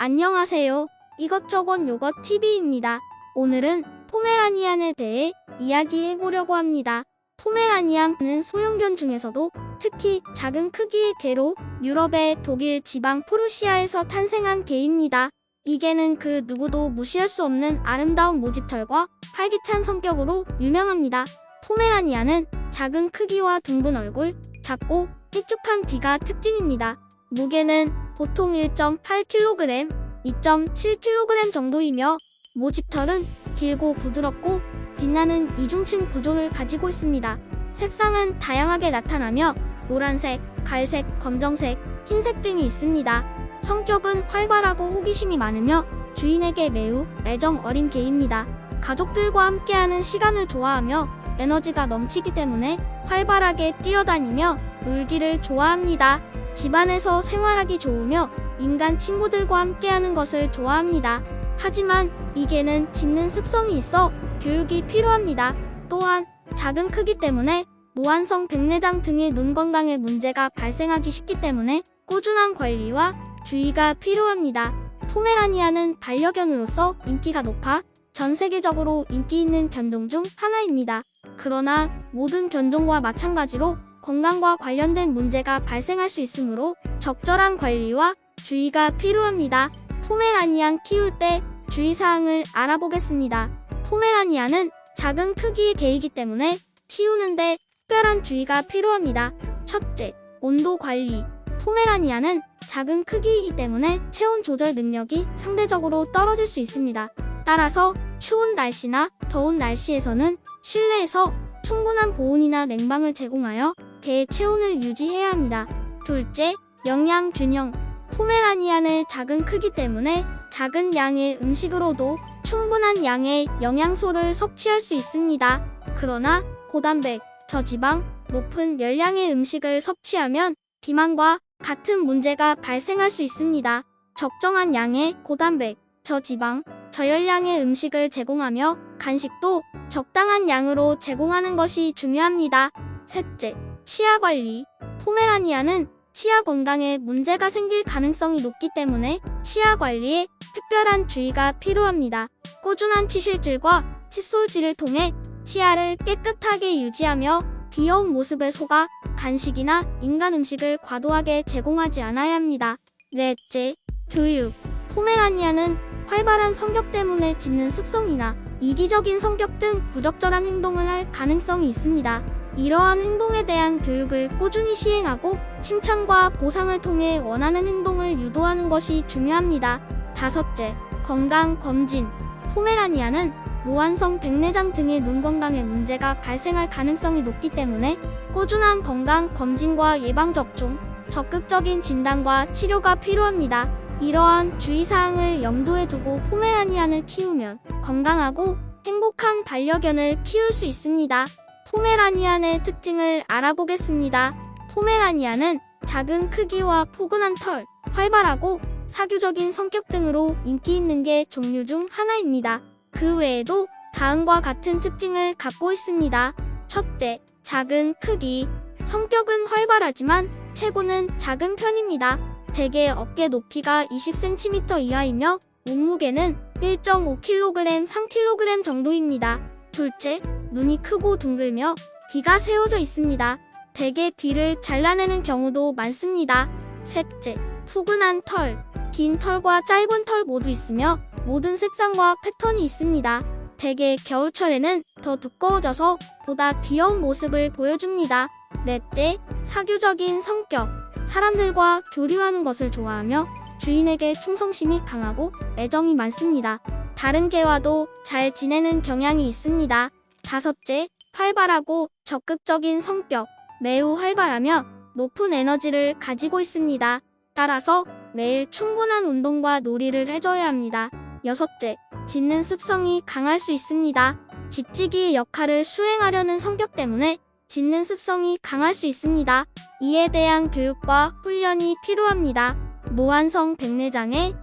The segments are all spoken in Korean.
안녕하세요. 이것저것 요것 TV입니다. 오늘은 포메라니안에 대해 이야기해보려고 합니다. 포메라니안은 소형견 중에서도 특히 작은 크기의 개로 유럽의 독일 지방 프루시아에서 탄생한 개입니다. 이 개는 그 누구도 무시할 수 없는 아름다운 모집털과 활기찬 성격으로 유명합니다. 포메라니안은 작은 크기와 둥근 얼굴, 작고 삐죽한 귀가 특징입니다. 무게는 보통 1.8kg, 2.7kg 정도이며 모집털은 길고 부드럽고 빛나는 이중층 구조를 가지고 있습니다. 색상은 다양하게 나타나며 노란색, 갈색, 검정색, 흰색 등이 있습니다. 성격은 활발하고 호기심이 많으며 주인에게 매우 애정 어린 개입니다. 가족들과 함께하는 시간을 좋아하며 에너지가 넘치기 때문에 활발하게 뛰어다니며 놀기를 좋아합니다. 집안에서 생활하기 좋으며 인간 친구들과 함께하는 것을 좋아합니다. 하지만 이 개는 짖는 습성이 있어 교육이 필요합니다. 또한 작은 크기 때문에 노안성 백내장 등의 눈 건강에 문제가 발생하기 쉽기 때문에 꾸준한 관리와 주의가 필요합니다. 포메라니안은 반려견으로서 인기가 높아 전 세계적으로 인기 있는 견종 중 하나입니다. 그러나 모든 견종과 마찬가지로 건강과 관련된 문제가 발생할 수 있으므로 적절한 관리와 주의가 필요합니다. 포메라니안 키울 때 주의사항을 알아보겠습니다. 포메라니안은 작은 크기의 개이기 때문에 키우는데 특별한 주의가 필요합니다. 첫째, 온도 관리. 포메라니안은 작은 크기이기 때문에 체온 조절 능력이 상대적으로 떨어질 수 있습니다. 따라서 추운 날씨나 더운 날씨에서는 실내에서 충분한 보온이나 냉방을 제공하여 개의 체온을 유지해야 합니다. 둘째, 영양 균형. 포메라니안의 작은 크기 때문에 작은 양의 음식으로도 충분한 양의 영양소를 섭취할 수 있습니다. 그러나 고단백, 저지방, 높은 열량의 음식을 섭취하면 비만과 같은 문제가 발생할 수 있습니다. 적정한 양의 고단백, 저지방, 저열량의 음식을 제공하며 간식도 적당한 양으로 제공하는 것이 중요합니다. 셋째, 치아 관리. 포메라니안은 치아 건강에 문제가 생길 가능성이 높기 때문에 치아 관리에 특별한 주의가 필요합니다. 꾸준한 치실질과 칫솔질을 통해 치아를 깨끗하게 유지하며 귀여운 모습에 속아 간식이나 인간 음식을 과도하게 제공하지 않아야 합니다. 넷째, 교육. 포메라니안은 활발한 성격 때문에 짖는 습성이나 이기적인 성격 등 부적절한 행동을 할 가능성이 있습니다. 이러한 행동에 대한 교육을 꾸준히 시행하고 칭찬과 보상을 통해 원하는 행동을 유도하는 것이 중요합니다. 다섯째, 건강검진. 포메라니안은 노안성 백내장 등의 눈 건강에 문제가 발생할 가능성이 높기 때문에 꾸준한 건강검진과 예방접종, 적극적인 진단과 치료가 필요합니다. 이러한 주의사항을 염두에 두고 포메라니안을 키우면 건강하고 행복한 반려견을 키울 수 있습니다. 포메라니안의 특징을 알아보겠습니다. 포메라니안은 작은 크기와 포근한 털, 활발하고 사교적인 성격 등으로 인기 있는 개 종류 중 하나입니다. 그 외에도 다음과 같은 특징을 갖고 있습니다. 첫째, 작은 크기. 성격은 활발하지만 체구는 작은 편입니다. 대개 어깨 높이가 20cm 이하이며 몸무게는 1.5kg, 3kg 정도입니다. 둘째, 눈이 크고 둥글며 귀가 세워져 있습니다. 대개 귀를 잘라내는 경우도 많습니다. 셋째, 푸근한 털. 긴 털과 짧은 털 모두 있으며 모든 색상과 패턴이 있습니다. 대개 겨울철에는 더 두꺼워져서 보다 귀여운 모습을 보여줍니다. 넷째, 사교적인 성격. 사람들과 교류하는 것을 좋아하며 주인에게 충성심이 강하고 애정이 많습니다. 다른 개와도 잘 지내는 경향이 있습니다. 다섯째, 활발하고 적극적인 성격. 매우 활발하며 높은 에너지를 가지고 있습니다. 따라서 매일 충분한 운동과 놀이를 해줘야 합니다. 여섯째, 짖는 습성이 강할 수 있습니다. 집지기의 역할을 수행하려는 성격 때문에 짖는 습성이 강할 수 있습니다. 이에 대한 교육과 훈련이 필요합니다. 노안성 백내장에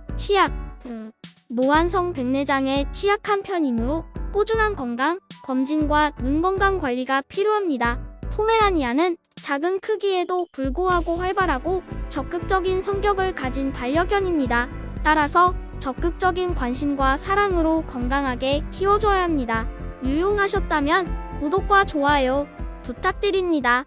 취약한 편이므로 꾸준한 건강 검진과 눈 건강 관리가 필요합니다. 포메라니안은 작은 크기에도 불구하고 활발하고 적극적인 성격을 가진 반려견입니다. 따라서 적극적인 관심과 사랑으로 건강하게 키워줘야 합니다. 유용하셨다면 구독과 좋아요 부탁드립니다.